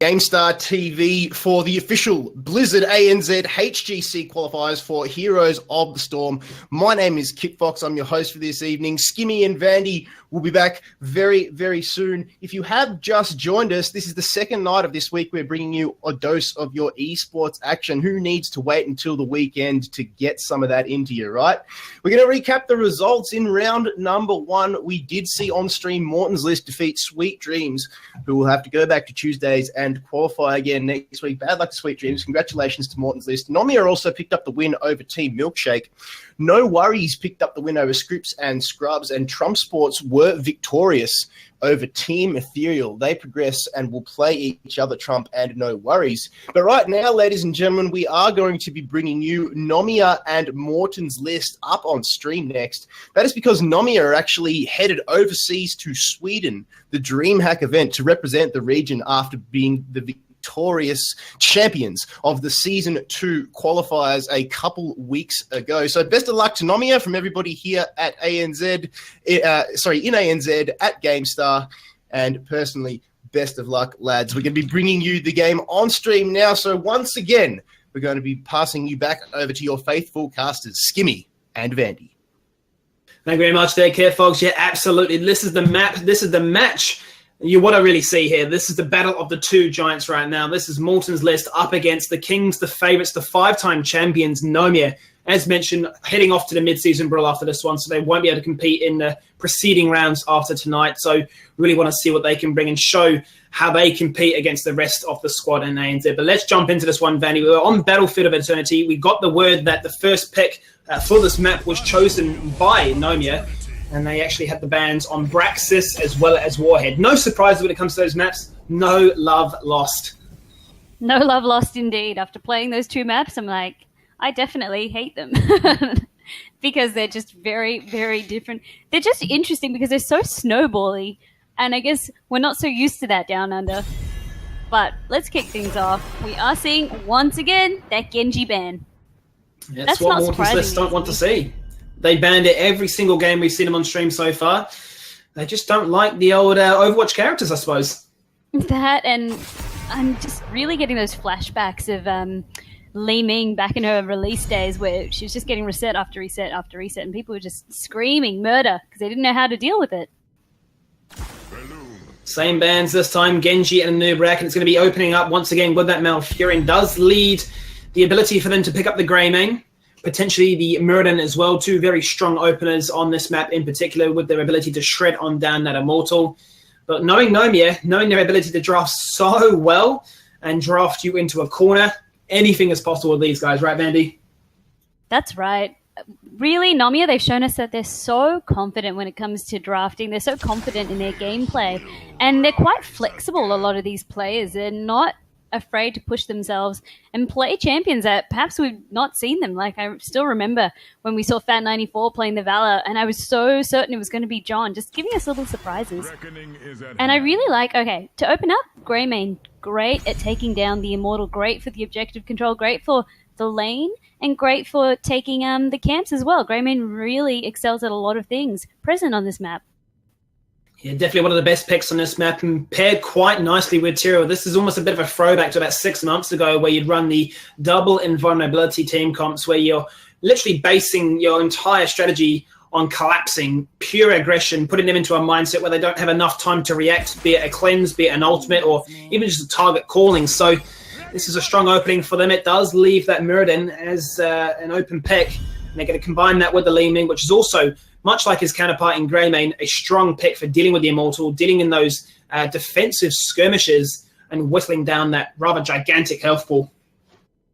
GameStar TV for the official Blizzard ANZ HGC qualifiers for Heroes of the Storm. My name is Kit Fox. I'm your host for this evening. Skimmy and Vandy will be back very, very soon. If you have just joined us, this is the second night of this week. We're bringing you a dose of your esports action. Who needs to wait until the weekend to get some of that into you, right? We're going to recap the results in round number 1. We did see on stream Morton's List defeat Sweet Dreams, who will have to go back to Tuesdays and qualify again next week. Bad luck to Sweet Dreams. Congratulations to Morton's List. Nomia also picked up the win over Team Milkshake. No Worries picked up the win over Scripps and Scrubs, and Trump Sports were victorious over Team Ethereal. They progress and will play each other, Trump and No Worries. But right now, ladies and gentlemen, we are going to be bringing you Nomia and Morton's List up on stream next. That is because Nomia are actually headed overseas to Sweden, the DreamHack event, to represent the region after being the victorious champions of the Season 2 qualifiers a couple weeks ago. So best of luck to Nomia from everybody here at ANZ, in ANZ at GameStar, and personally, best of luck, lads. We're going to be bringing you the game on stream now. So once again, we're going to be passing you back over to your faithful casters, Skimmy and Vandy. Thank you very much there, Care Fox. Yeah, absolutely. This is the map. This is the match you want to really see here. This is the battle of the two giants right now. This is Morton's List up against the kings, the favourites, the 5-time champions, Nomia. As mentioned, heading off to the mid-season brawl after this one, so they won't be able to compete in the preceding rounds after tonight. So really want to see what they can bring and show how they compete against the rest of the squad in ANZ. But let's jump into this one, Vanny. We were on Battlefield of Eternity. We got the word that the first pick for this map was chosen by Nomia, and they actually had the bans on Braxis as well as Warhead. No surprises when it comes to those maps. No love lost. No love lost indeed. After playing those two maps, I'm like, I definitely hate them because they're just very, very different. They're just interesting because they're so snowbally, and I guess we're not so used to that down under. But let's kick things off. We are seeing, once again, that Genji ban. That's what Morton's List don't want to see. They banned it every single game we've seen them on stream so far. They just don't like the old Overwatch characters, I suppose. That, and I'm just really getting those flashbacks of Li Ming back in her release days where she was just getting reset after reset after reset, and people were just screaming murder because they didn't know how to deal with it. Same bans this time, Genji and Nubrak, and it's going to be opening up once again with that Malfurion. Does lead the ability for them to pick up the Greymane. Potentially the Morton as well, two very strong openers on this map in particular with their ability to shred on down that Immortal. But knowing Nomia, knowing their ability to draft so well and draft you into a corner, anything is possible with these guys, right, Vandy? That's right. Really, Nomia, they've shown us that they're so confident when it comes to drafting. They're so confident in their gameplay. And they're quite flexible, a lot of these players. They're not afraid to push themselves and play champions that perhaps we've not seen them. Like, I still remember when we saw Fat94 playing the Valor, and I was so certain it was going to be John, just giving us little surprises. And I really like, okay, to open up, Greymane, great at taking down the Immortal, great for the objective control, great for the lane, and great for taking the camps as well. Greymane really excels at a lot of things present on this map. Yeah, definitely one of the best picks on this map and paired quite nicely with Tyrael. This is almost a bit of a throwback to about 6 months ago where you'd run the double invulnerability team comps where you're literally basing your entire strategy on collapsing, pure aggression, putting them into a mindset where they don't have enough time to react, be it a cleanse, be it an ultimate, or even just a target calling. So this is a strong opening for them. It does leave that Morton as an open pick. And they're going to combine that with the Li Ming, which is also, much like his counterpart in Greymane, a strong pick for dealing with the Immortal, dealing in those defensive skirmishes and whittling down that rather gigantic health pool.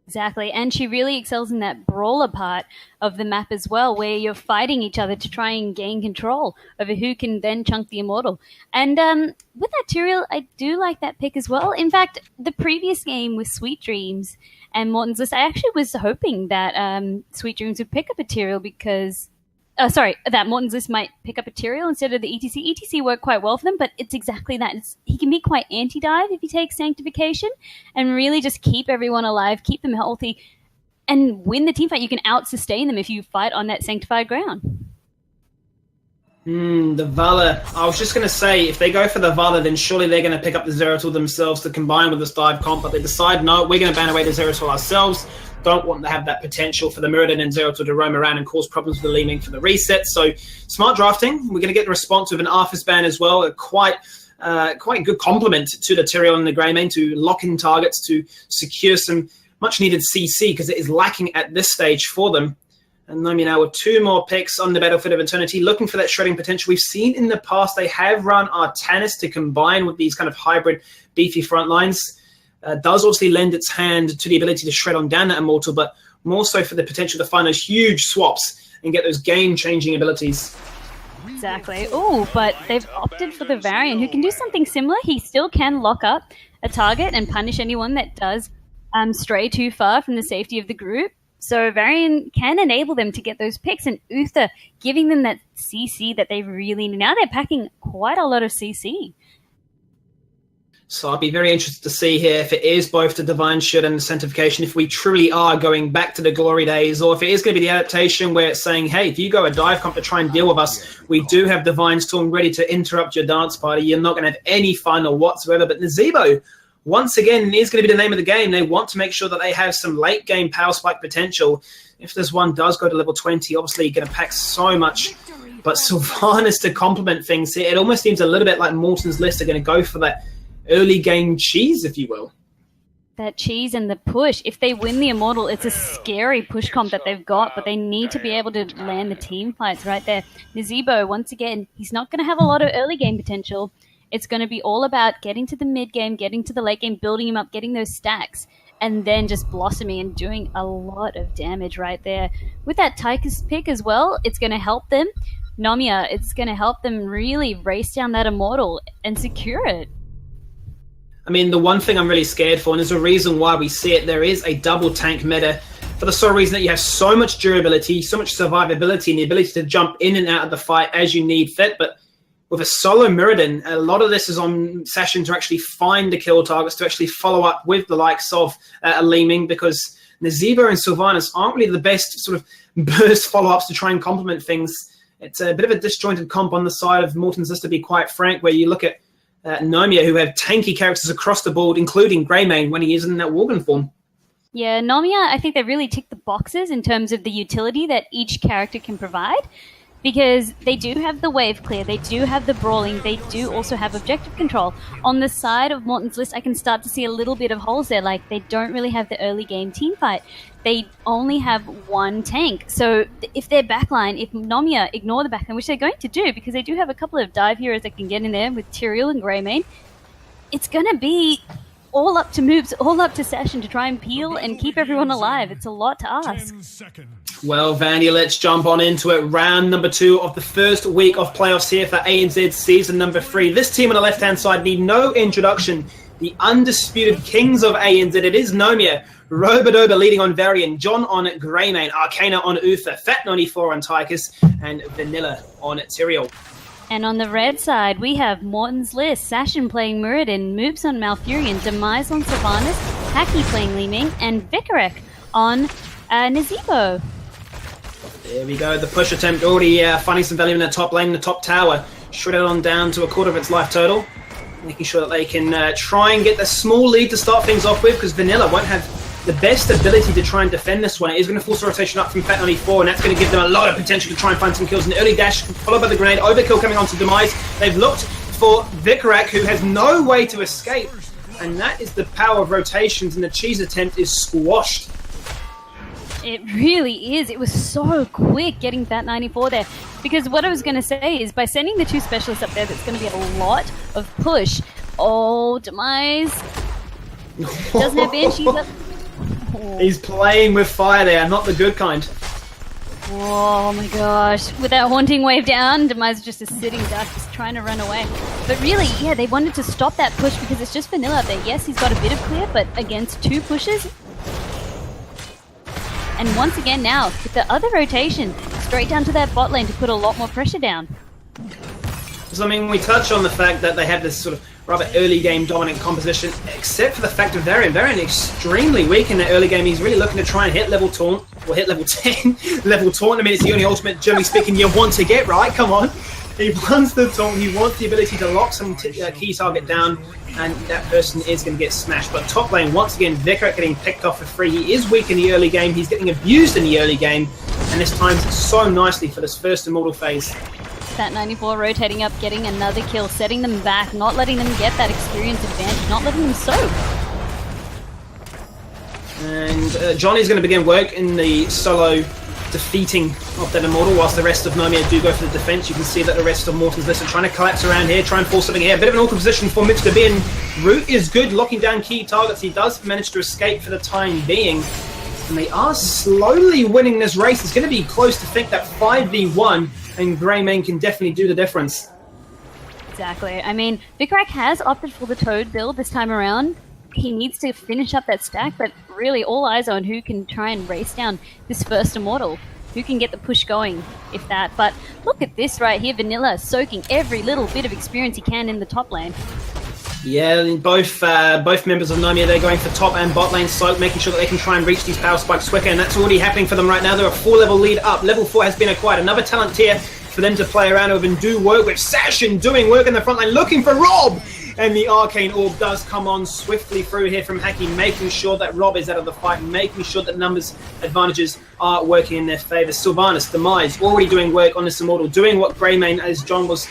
Exactly, and she really excels in that brawler part of the map as well, where you're fighting each other to try and gain control over who can then chunk the Immortal. And with that Tyrael, I do like that pick as well. In fact, the previous game with Sweet Dreams and Morton's List, I actually was hoping that Sweet Dreams would pick up a Tyrael because that Morton's List might pick up a Tyrael instead of the ETC. ETC worked quite well for them, but it's exactly that. He can be quite anti-dive if he takes Sanctification and really just keep everyone alive, keep them healthy, and win the teamfight. You can out-sustain them if you fight on that sanctified ground. The Valor. I was just going to say, if they go for the Valor, then surely they're going to pick up the Zeratul themselves to combine with this dive comp, but they decide, no, we're going to ban away the Zeratul ourselves. Don't want to have that potential for the Muradin and Zeratul to roam around and cause problems with the Li Ming for the reset. So smart drafting. We're going to get the response with an Arthas ban as well. Quite a good complement to the Tyrael and the Greymane to lock in targets, to secure some much-needed CC, because it is lacking at this stage for them. And Nomia now with 2 more picks on the Battlefield of Eternity, looking for that shredding potential. We've seen in the past they have run Artanis to combine with these kind of hybrid beefy front lines. Does obviously lend its hand to the ability to shred on down that Immortal, but more so for the potential to find those huge swaps and get those game-changing abilities. Exactly. Oh, but they've opted for the Varian, who can do something similar. He still can lock up a target and punish anyone that does stray too far from the safety of the group. So Varian can enable them to get those picks, and Uther giving them that CC that they really need. Now they're packing quite a lot of CC. So I'll be very interested to see here if it is both the Divine Shield and the Sanctification, if we truly are going back to the glory days, or if it is going to be the adaptation where it's saying, hey, if you go a dive comp to try and deal with us, we do have Divine Storm ready to interrupt your dance party. You're not going to have any fun or whatsoever. But Nazeebo, once again, is going to be the name of the game. They want to make sure that they have some late game power spike potential. If this one does go to level 20, obviously you're going to pack so much. But Sylvanas to complement things here, it almost seems a little bit like Morton's list are going to go for that early game cheese, if you will. That cheese and the push. If they win the Immortal, it's a scary push comp that they've got, but they need to be able to land the team fights right there. Nazeebo, once again, he's not going to have a lot of early game potential. It's going to be all about getting to the mid game, getting to the late game, building him up, getting those stacks, and then just blossoming and doing a lot of damage right there. With that Tychus pick as well, it's going to help them. Nomia, it's going to help them really race down that Immortal and secure it. I mean, the one thing I'm really scared for, and there's a reason why we see it, there is a double tank meta for the sole reason that you have so much durability, so much survivability, and the ability to jump in and out of the fight as you need fit. But with a solo Muradin, a lot of this is on Session to actually find the kill targets, to actually follow up with the likes of a Li Ming, because Nazeebo and Sylvanas aren't really the best sort of burst follow-ups to try and complement things. It's a bit of a disjointed comp on the side of Morton's list, to be quite frank, where you look at Nomia, who have tanky characters across the board, including Greymane when he is in that Worgen form. Yeah, Nomia, I think they really tick the boxes in terms of the utility that each character can provide, because they do have the wave clear, they do have the brawling, they do also have objective control. On the side of Morton's list, I can start to see a little bit of holes there, like they don't really have the early game team fight. They only have one tank. So if their backline, if Nomia ignore the backline, which they're going to do because they do have a couple of dive heroes that can get in there with Tyrael and Greymane, it's going to be all up to moves, all up to Session to try and peel and keep everyone alive. It's a lot to ask. Well, Vandy, let's jump on into it. Round number 2 of the first week of playoffs here for ANZ season number 3. This team on the left-hand side need no introduction. The undisputed kings of ANZ. It is Nomia, Robodoba leading on Varian, John on Greymane, Arcana on Uther, Fat94 on Tychus, and Vanilla on Tyrael. And on the red side, we have Morton's list, Sashin playing Muradin, Moops on Malfurion, Demise on Sylvanas, Haki playing Li Ming, and Vikarek on Nazeebo. There we go, the push attempt already finding some value in the top lane, the top tower, shredded on down to a quarter of its life total. Making sure that they can try and get the small lead to start things off with, because Vanilla won't have the best ability to try and defend this one. It is going to force a rotation up from Fat94, and that's going to give them a lot of potential to try and find some kills. An early dash, followed by the grenade, overkill coming onto Demise. They've looked for Vikarek, who has no way to escape, and that is the power of rotations, and the cheese attempt is squashed. It really is. It was so quick getting Fat94 there. Because what I was going to say is, by sending the 2 specialists up there, that's going to be a lot of push. Oh, Demise doesn't have Banshees up. Oh. He's playing with fire there, not the good kind. Oh my gosh. With that haunting wave down, Demise just a sitting duck, just trying to run away. But really, yeah, they wanted to stop that push because it's just Vanilla up there. Yes, he's got a bit of clear, but against 2 pushes. And once again now, with the other rotation, straight down to that bot lane to put a lot more pressure down. So, I mean, we touch on the fact that they have this sort of rather early game dominant composition, except for the fact of Varian. Varian extremely weak in the early game. He's really looking to try and hit level taunt, or hit level 10. Level taunt, I mean, it's the only ultimate, generally speaking, you want to get, right? Come on. He wants the taunt, he wants the ability to lock some key target down, and that person is going to get smashed. But top lane, once again, Vicar getting picked off for free. He is weak in the early game, he's getting abused in the early game, and this times it so nicely for this first Immortal phase. That 94 rotating up, getting another kill, setting them back, not letting them get that experience advantage, not letting them soak. And Johnny's going to begin work in the solo defeating of that Immortal, whilst the rest of Nomia do go for the defense. You can see that the rest of Morton's list are trying to collapse around here, try and force something here. A bit of an awkward position for Mitch to be in. Root is good, locking down key targets. He does manage to escape for the time being. And they are slowly winning this race. It's going to be close to think that 5v1, and Greymane can definitely do the difference. Exactly. I mean, Vicarak has opted for the Toad build this time around. He needs to finish up that stack, but really all eyes on who can try and race down this first Immortal. Who can get the push going, if that. But look at this right here, Vanilla soaking every little bit of experience he can in the top lane. Yeah, both members of Nomia, they're going for top and bot lane soak, making sure that they can try and reach these power spikes quicker, and that's already happening for them right now. They're a 4-level lead up. Level 4 has been acquired. Another talent tier for them to play around with and do work with. Sashin doing work in the front line, looking for Rob! And the Arcane Orb does come on swiftly through here from Hacky, making sure that Rob is out of the fight, making sure that numbers advantages are working in their favour. Sylvanas, Demise, already doing work on this Immortal, doing what Greymane, as John was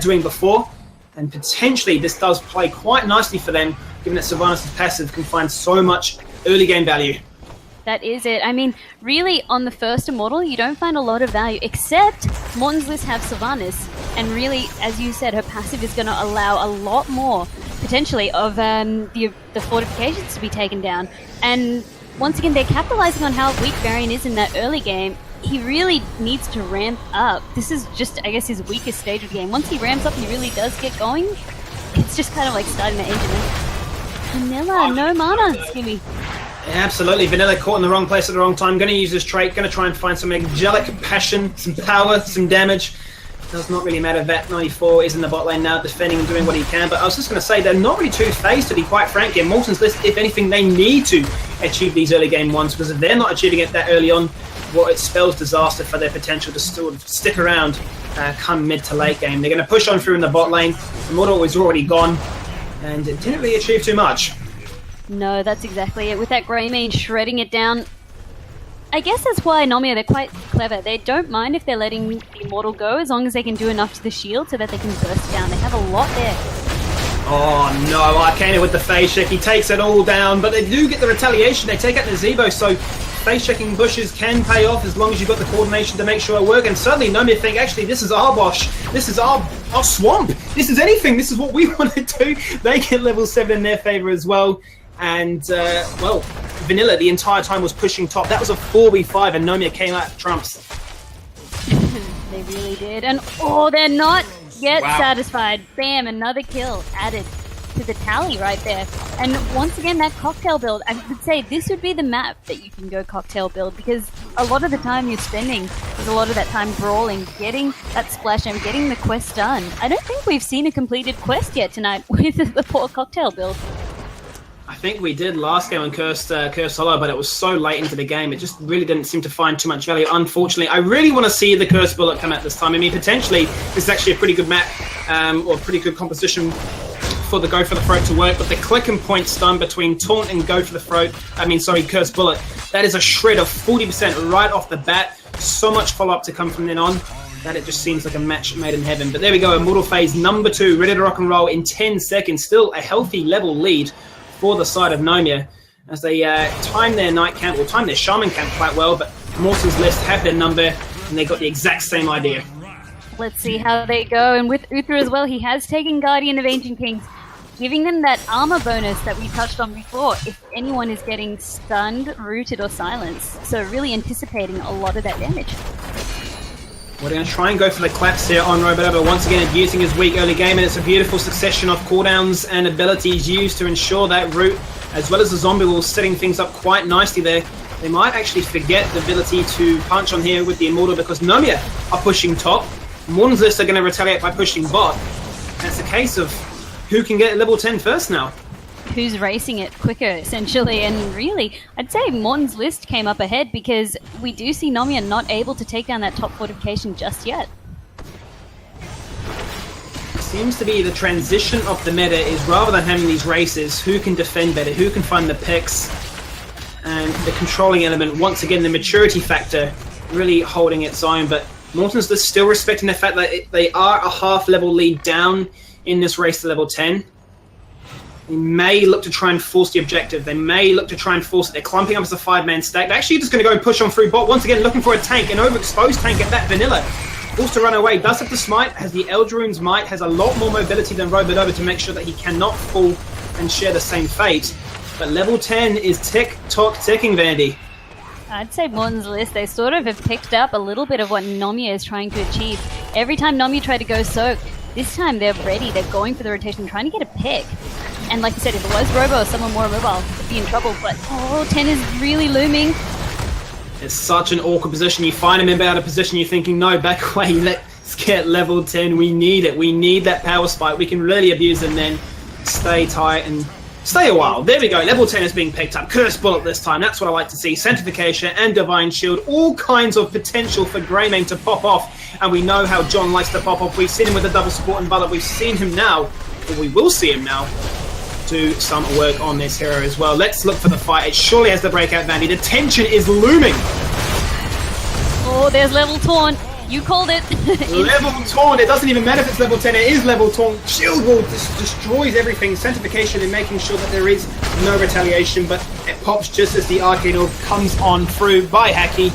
doing before. And potentially this does play quite nicely for them, given that Sylvanas' passive can find so much early game value. That is it. I mean, really, on the first Immortal, you don't find a lot of value, except Morton's list have Sylvanas. And really, as you said, her passive is going to allow a lot more, potentially, of the fortifications to be taken down. And once again, they're capitalizing on how weak Varian is in that early game. He really needs to ramp up. This is just, I guess, his weakest stage of the game. Once he ramps up, he really does get going. It's just kind of like starting the engine. Vanilla, no mana, Skimmy. Absolutely, Vanilla caught in the wrong place at the wrong time. Going to use this trait, going to try and find some angelic passion, some power, some damage. Does not really matter. Vat 94 is in the bot lane now, defending and doing what he can. But I was just going to say, they're not really too phased, to be quite frank here. Morton's list, if anything, they need to achieve these early game ones, because if they're not achieving it that early on, well, it spells disaster for their potential to still stick around come mid to late game. They're going to push on through in the bot lane. The Mortal is already gone, and it didn't really achieve too much. No, that's exactly it. With that Greymane shredding it down, I guess that's why Nomia, they're quite clever. They don't mind if they're letting the Immortal go, as long as they can do enough to the shield so that they can burst down. They have a lot there. Oh no, Arcana with the phase check. He takes it all down, but they do get the retaliation. They take out the Zebo, so phase checking bushes can pay off as long as you've got the coordination to make sure it works. And suddenly Nomia think, actually, this is our bosh. This is our swamp. This is anything. This is what we want to do. They get level 7 in their favor as well. And, well, Vanilla the entire time was pushing top. That was a 4v5, and Nomia came out trumps. They really did. And, oh, they're not yet satisfied. Bam, another kill added to the tally right there. And once again, that cocktail build, I would say this would be the map that you can go cocktail build, because a lot of the time you're spending is a lot of that time brawling, getting that splash and getting the quest done. I don't think we've seen a completed quest yet tonight with the poor cocktail build. I think we did last game on Cursed Hollow, but it was so late into the game, it just really didn't seem to find too much value, unfortunately. I really want to see the Cursed Bullet come out this time. I mean, potentially, this is actually a pretty good map, or a pretty good composition for the Go for the Throat to work, but the click and point stun between Taunt and Go for the Throat, Cursed Bullet, that is a shred of 40% right off the bat. So much follow-up to come from then on, that it just seems like a match made in heaven. But there we go, Immortal Phase number 2, ready to rock and roll in 10 seconds. Still a healthy level lead for the side of Nomia, as they time their night camp, or time their shaman camp quite well, but Morton's list have their number, and they got the exact same idea. Let's see how they go, and with Uther as well, he has taken Guardian of Ancient Kings, giving them that armor bonus that we touched on before, if anyone is getting stunned, rooted, or silenced. So really anticipating a lot of that damage. We're going to try and go for the collapse here on Roboto, once again abusing his weak early game, and it's a beautiful succession of cooldowns and abilities used to ensure that root, as well as the zombie wall, setting things up quite nicely there. They might actually forget the ability to punch on here with the Immortal, because Nomia are pushing top. Morton's list are going to retaliate by pushing bot. And it's a case of who can get level 10 first now. Who's racing it quicker, essentially. And really, I'd say Morton's list came up ahead, because we do see Nomia not able to take down that top fortification just yet. seems to be the transition of the meta is rather than having these races, who can defend better, who can find the picks, and the controlling element, once again, the maturity factor really holding its own. But Morton's still respecting the fact that they are a half-level lead down in this race to level 10. They may look to try and force the objective. They may look to try and force it. They're clumping up as a 5-man stack. They're actually just going to go and push on through bot. Once again, looking for a tank, an overexposed tank at that vanilla. Forced to run away. Does have the smite, has the Eldrune's might, has a lot more mobility than Robodova to make sure that he cannot fall and share the same fate. But level 10 is tick-tock ticking, Vandy. I'd say Morton's list, they sort of have picked up a little bit of what Nomia is trying to achieve. Every time Nomia tried to go soak, this time they're ready, they're going for the rotation, trying to get a pick. And like you said, if it was Robo or someone more mobile, would be in trouble. But 10 is really looming. It's such an awkward position. You find him in out of position, you're thinking, no, back away, let's get level 10. We need it. We need that power spike. We can really abuse them then. Stay tight and stay a while. There we go. Level 10 is being picked up. Curse Bullet this time. That's what I like to see. Centrification and Divine Shield. All kinds of potential for Greymane to pop off. And we know how John likes to pop off. We've seen him with a double support and bullet. We've seen him now, or we will see him now, do some work on this hero as well. Let's look for the fight. It surely has the breakout, Vandy. The tension is looming. Oh, there's level taunt. You called it. Level taunt. It doesn't even matter if it's level 10. It is level taunt. Shield Wall destroys everything. Centrification and making sure that there is no retaliation, but it pops just as the Arcane Orb comes on through by Hacky.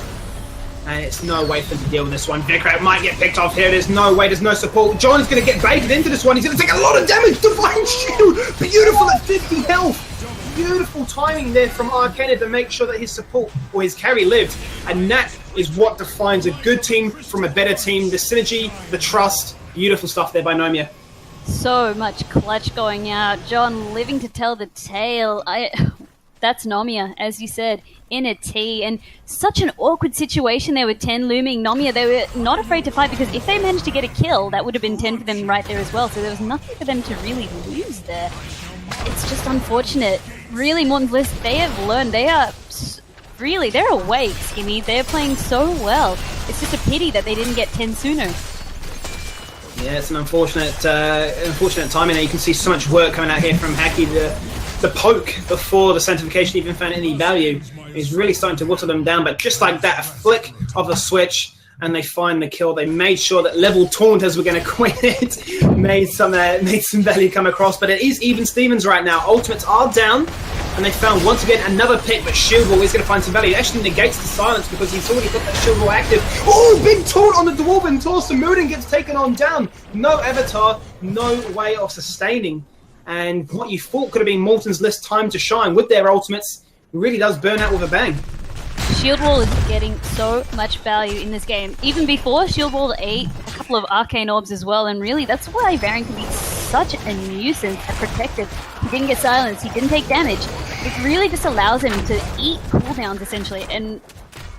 And it's no way for him to deal with this one. Vikrat might get picked off here. There's no way. There's no support. John's going to get baited into this one. He's going to take a lot of damage. Divine Shield. Beautiful at 50 health. Beautiful timing there from Arcana to make sure that his support or his carry lived. And that is what defines a good team from a better team. The synergy, the trust. Beautiful stuff there by Nomia. So much clutch going out. John living to tell the tale. That's Nomia, as you said, in a T. And such an awkward situation there with 10 looming. Nomia, they were not afraid to fight because if they managed to get a kill, that would have been 10 for them right there as well. So there was nothing for them to really lose there. It's just unfortunate. Really, Morton's list, they have learned. They are really, they're awake, Skimmy. They're playing so well. It's just a pity that they didn't get 10 sooner. Yeah, it's an unfortunate timing. You can see so much work coming out here from Hacky. The poke before the Sanctification even found any value is really starting to whittle them down. But just like that, a flick of the switch, and they find the kill. They made sure that level taunt, as we're going to quit it, made some value come across. But it is even Stevens right now. Ultimates are down, and they found once again another pick. But Shield Wall is going to find some value. It actually negates the silence because he's already got that Shield Wall active. Oh, big taunt on the Dwarven torso. Mooden gets taken on down. No avatar, no way of sustaining. And what you thought could have been Morton's list time to shine with their ultimates really does burn out with a bang. Shield Wall is getting so much value in this game. Even before Shield Wall 8, a couple of Arcane Orbs as well, and really that's why Varian can be such a nuisance at Protected. He didn't get silenced, he didn't take damage. It really just allows him to eat cooldowns essentially, and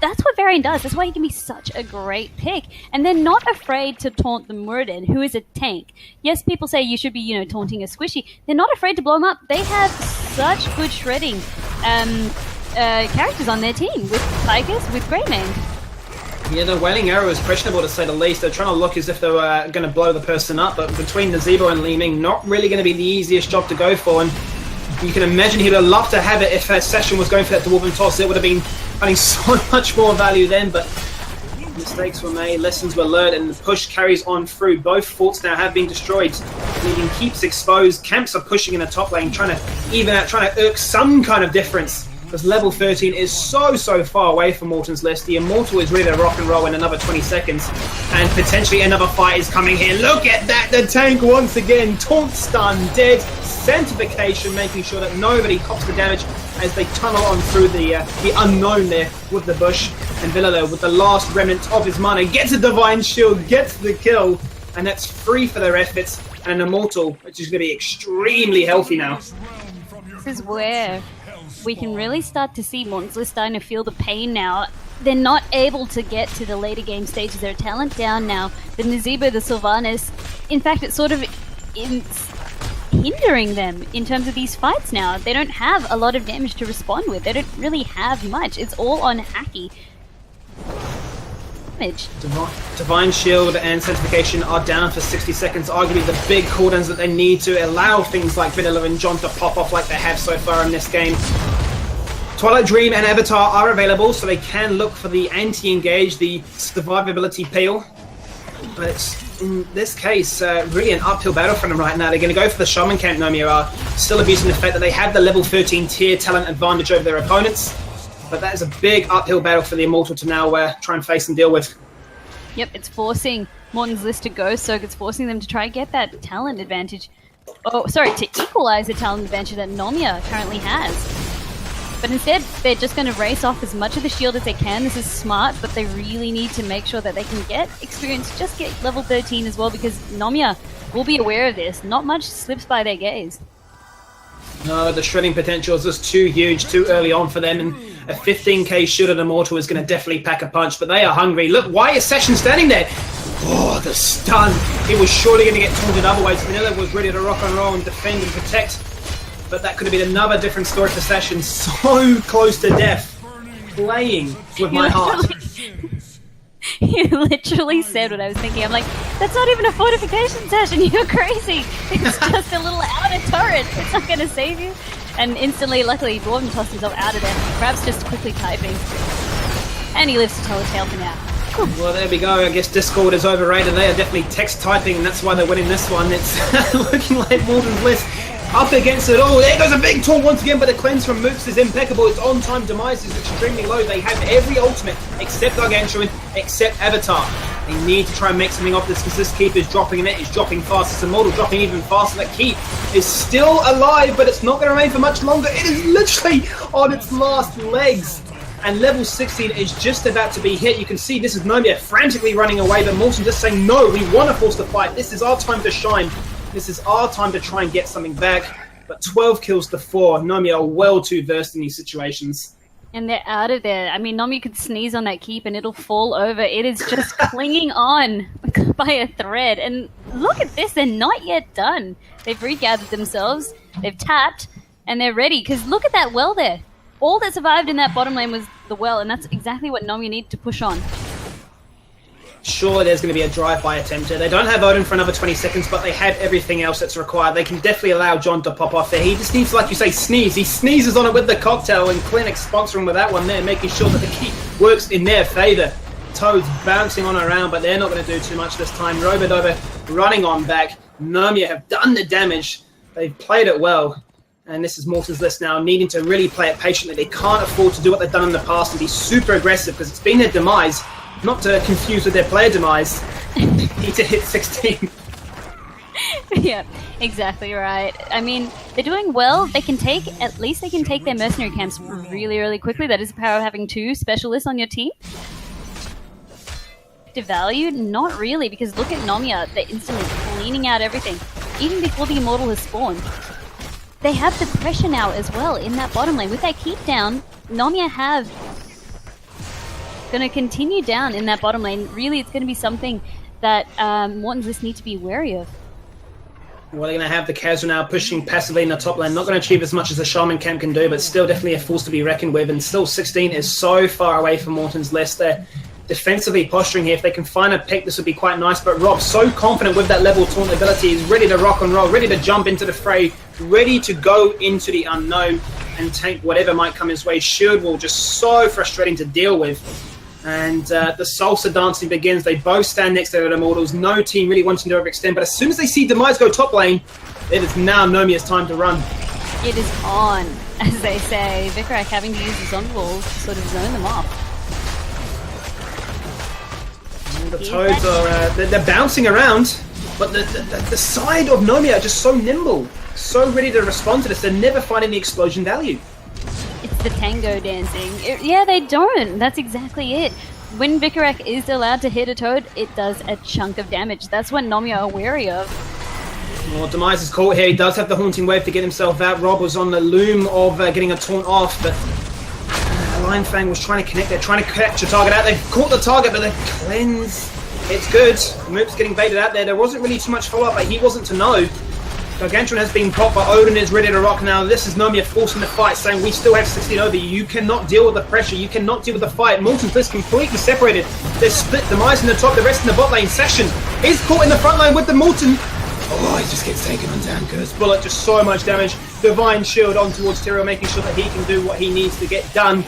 that's what Varian does. That's why he can be such a great pick. And they're not afraid to taunt the Morton, who is a tank. Yes, people say you should be, taunting a squishy. They're not afraid to blow him up. They have such good shredding characters on their team, with Tigers, with Greymane. Yeah, the Wailing Arrow is questionable to say the least. They're trying to look as if they were going to blow the person up, but between the Zebo and Li Ming, not really going to be the easiest job to go for. And you can imagine he would have loved to have it if Session was going for that Dwarven toss. It would have been finding so much more value then, but mistakes were made, lessons were learned, and the push carries on through. Both forts now have been destroyed. Leaving keeps exposed. Camps are pushing in the top lane, trying to even out, trying to irk some kind of difference. Because level 13 is so far away from Morton's list. The Immortal is ready to rock and roll in another 20 seconds. And potentially another fight is coming here. Look at that! The tank once again. Taunt stun, dead. Sanctification, making sure that nobody cops the damage as they tunnel on through the unknown there with the bush. And Villa, with the last remnant of his mana, gets a Divine Shield, gets the kill. And that's free for their efforts. And an Immortal, which is going to be extremely healthy now. This is where we can really start to see Morton's list starting to feel the pain now. They're not able to get to the later game stages. Their talent down now. The Nazebo, the Sylvanas, in fact, it's sort of hindering them in terms of these fights now. They don't have a lot of damage to respond with. They don't really have much. It's all on Hacky. damage. Divine Shield and Sanctification are down for 60 seconds, arguably the big cooldowns that they need to allow things like Vanilla and John to pop off like they have so far in this game. Twilight Dream and Avatar are available, so they can look for the anti-engage, the survivability peel. But in this case, really an uphill battle for them right now. They're going to go for the Shaman Camp. Nomia are still abusing the fact that they have the level 13 tier talent advantage over their opponents. But that is a big uphill battle for the Immortal to now try and face and deal with. Yep, it's forcing Morton's list to go, so it's forcing them to try and get that talent advantage. Oh, sorry, to equalize the talent advantage that Nomia currently has. But instead, they're just going to race off as much of the shield as they can. This is smart, but they really need to make sure that they can get experience, just get level 13 as well, because Nomia will be aware of this. Not much slips by their gaze. No, the shredding potential is just too huge, too early on for them, and a 15k shielded Immortal is going to definitely pack a punch, but they are hungry. Look, why is Session standing there? Oh, the stun. He was surely going to get taunted otherwise. Vanilla was ready to rock and roll and defend and protect. But that could have been another different story for Session. So close to death. Playing with my heart. You literally said what I was thinking. I'm like, that's not even a fortification session. You're crazy. It's just a little outer turret. It's not going to save you. And instantly, luckily, Morton tossed himself out of there. Perhaps just quickly typing. And he lives to tell a tale for now. Well, there we go. I guess Discord is overrated. They are definitely text typing, and that's why they're winning this one. It's looking like Morton's list up against it all. There goes a big taunt once again, but the cleanse from Moops is impeccable. Its on-time demise is extremely low. They have every ultimate except Gargantuan, except Avatar. They need to try and make something of this because this keep is dropping in it. It's dropping fast. It's Immortal dropping even faster. That keep is still alive, but it's not going to remain for much longer. It is literally on its last legs. And level 16 is just about to be hit. You can see this is Nomia frantically running away, but Morton just saying, no, we want to force the fight. This is our time to shine. This is our time to try and get something back. But 12 kills to 4. Nomia are well too versed in these situations. And they're out of there. I mean, Nomia could sneeze on that keep and it'll fall over. It is just clinging on by a thread. And look at this. They're not yet done. They've regathered themselves. They've tapped. And they're ready. Because look at that well there. All that survived in that bottom lane was the well. And that's exactly what Nomia need to push on. Sure, there's going to be a drive-by attempt here. They don't have Odin for another 20 seconds, but they have everything else that's required. They can definitely allow John to pop off there. He just needs to, like you say, sneeze. He sneezes on it with the cocktail, and Clinic sponsoring with that one there, making sure that the keep works in their favour. Toads bouncing on around, but they're not going to do too much this time. Robodover running on back. Nomia have done the damage. They've played it well. And this is Morton's list now, needing to really play it patiently. They can't afford to do what they've done in the past and be super aggressive, because it's been their demise. Not to confuse with their player demise. Need to hit 16. Yeah, exactly right. I mean, they're doing well. They can take, at least they can take their mercenary camps really, really quickly. That is the power of having 2 specialists on your team. Value? Not really, because look at Nomia. They're instantly cleaning out everything, even before the Immortal has spawned. They have the pressure now as well in that bottom lane. With that keep down, Nomia have going to continue down in that bottom lane. Really, it's going to be something that Morton's list need to be wary of. Well, they're going to have the Kazra now pushing passively in the top lane. Not going to achieve as much as the Shaman Camp can do, but still definitely a force to be reckoned with. And still 16 is so far away from Morton's list. They're defensively posturing here. If they can find a pick, this would be quite nice. But Rob, so confident with that level taunt ability, is ready to rock and roll, ready to jump into the fray, ready to go into the unknown and tank whatever might come his way. Shield Wall just so frustrating to deal with. And the salsa dancing begins. They both stand next to their Immortals. No team really wanting to overextend. But as soon as they see Demise go top lane, it is now Nomia's time to run. It is on, as they say. Vicarak having to use his on walls to sort of zone them off. The Toads are they're bouncing around, but the side of Nomia are just so nimble, so ready to respond to this. They're never finding the explosion value. It's the tango dancing. Yeah, they don't. That's exactly it. When Vicarak is allowed to hit a Toad, it does a chunk of damage. That's what Nomia are wary of. Well, Demise is caught here. He does have the Haunting Wave to get himself out. Rob was on the loom of getting a taunt off, but Lion Fang was trying to connect. They're trying to catch a target out. They've caught the target, but the cleanse, it's good. Moop's getting baited out there. There wasn't really too much follow-up, but he wasn't to know. Gargantuan has been popped, but Odin is ready to rock now. This is Nomia forcing the fight, saying we still have 16 over you. You cannot deal with the pressure. You cannot deal with the fight. Morton's Bliss completely separated. They're split. The Mice in the top, the rest in the bot lane. Session is caught in the front line with the Morton. Oh, he just gets taken on down. Curse Bullet, just so much damage. Divine Shield on towards Tyrael, making sure that he can do what he needs to get done.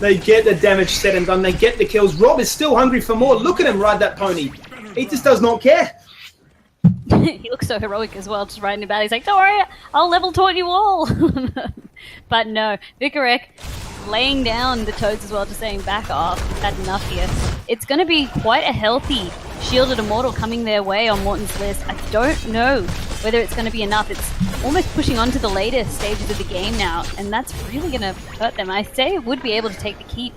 They get the damage said and done. They get the kills. Rob is still hungry for more. Look at him ride that pony. He just does not care. He looks so heroic as well, just riding about. He's like, don't worry, I'll level taunt you all. But no, Vikarek laying down the toads as well, just saying back off, had enough here. It's going to be quite a healthy Shielded Immortal coming their way on Morton's list. I don't know whether it's going to be enough. It's almost pushing on to the later stages of the game now, and that's really going to hurt them. I say it would be able to take the keep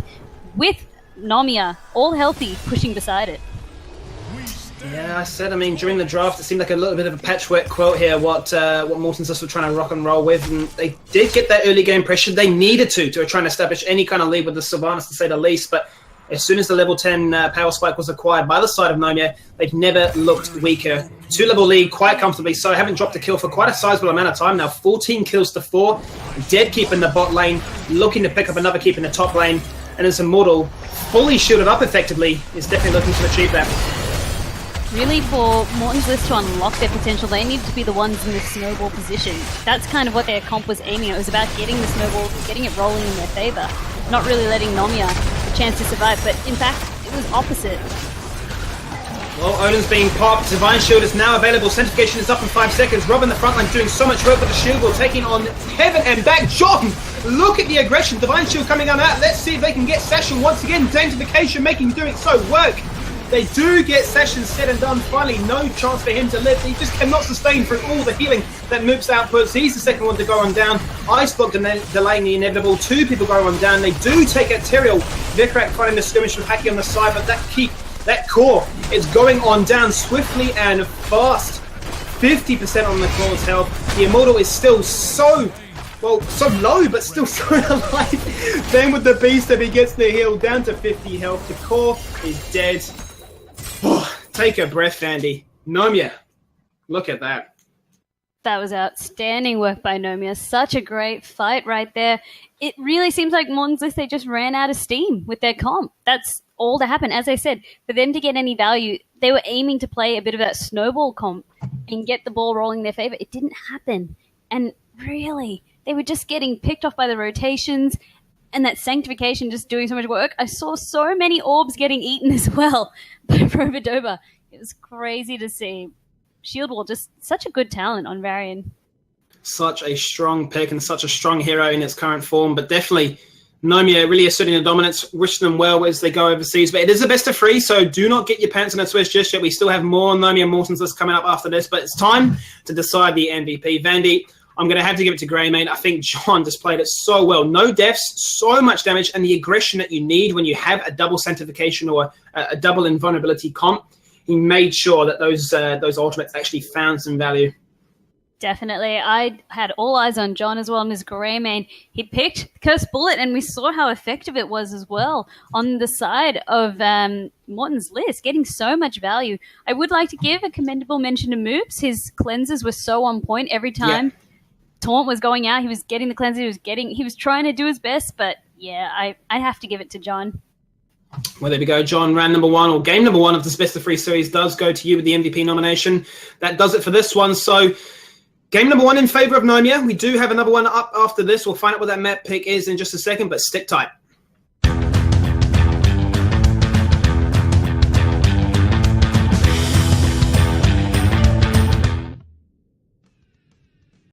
with Nomia, all healthy, pushing beside it. Yeah, I said, during the draft, it seemed like a little bit of a patchwork quilt here, what Morton's just were trying to rock and roll with, and they did get that early game pressure. They needed to try and establish any kind of lead with the Sylvanas, to say the least, but as soon as the level 10 power spike was acquired by the side of Nomia, they've never looked weaker. 2-level lead quite comfortably, so haven't dropped a kill for quite a sizable amount of time now. 14 kills to 4. Dead keep in the bot lane, looking to pick up another keep in the top lane, and as Immortal, fully shielded up effectively, is definitely looking to achieve that. Really, for Morton's list to unlock their potential, they need to be the ones in the snowball position. That's kind of what their comp was aiming at. It was about getting the snowball, getting it rolling in their favor, not really letting Nomia a chance to survive, but in fact, it was opposite. Well, Odin's being popped. Divine Shield is now available. Sanctification is up in 5 seconds. Rob in the front line doing so much work with the shield wall, taking on Heaven and back. John, look at the aggression. Divine Shield coming on out. Let's see if they can get Session once again. Sanctification making doing so work. They do get Session said and done finally. No chance for him to live. He just cannot sustain through all the healing that Moops outputs. He's the second one to go on down. Iceblock delaying the inevitable. 2 people go on down. They do take out Tyrael. Vikarek fighting the skirmish with Haki on the side, but that core is going on down swiftly and fast. 50% on the core's health. The Immortal is still so low, but still so alive. Then with the Beast, if he gets the heal down to 50 health, the core is dead. Oh, take a breath, Vandy. Nomia, look at that. That was outstanding work by Nomia. Such a great fight right there. It really seems like Morton's list, they just ran out of steam with their comp. That's all that happened. As I said, for them to get any value, they were aiming to play a bit of that snowball comp and get the ball rolling in their favor. It didn't happen. And really, they were just getting picked off by the rotations and that Sanctification just doing so much work. I saw so many orbs getting eaten as well by Providova. It was crazy to see. Shield Wall, just such a good talent on Varian. Such a strong pick and such a strong hero in its current form, but definitely Nomia really asserting the dominance. Wish them well as they go overseas, but it is a best of 3, so do not get your pants in a twist just yet. We still have more Nomia and Morton's list coming up after this, but it's time to decide the MVP. Vandy, I'm going to have to give it to Greymane. I think John just played it so well. No deaths, so much damage, and the aggression that you need when you have a double Sanctification or a double invulnerability comp. He made sure that those ultimates actually found some value. Definitely. I had all eyes on John as well and his Greymane. He picked Curse Bullet, and we saw how effective it was as well on the side of Morton's list, getting so much value. I would like to give a commendable mention to Moops. His cleanses were so on point every time. Yeah. Taunt was going out, he was getting the cleanser, he was trying to do his best, but yeah, I have to give it to John. Well, there we go. John, round number 1, or game number 1 of this Best of 3 series does go to you with the MVP nomination. That does it for this one. So, game number 1 in favour of Nomia. We do have another one up after this. We'll find out what that map pick is in just a second, but stick tight.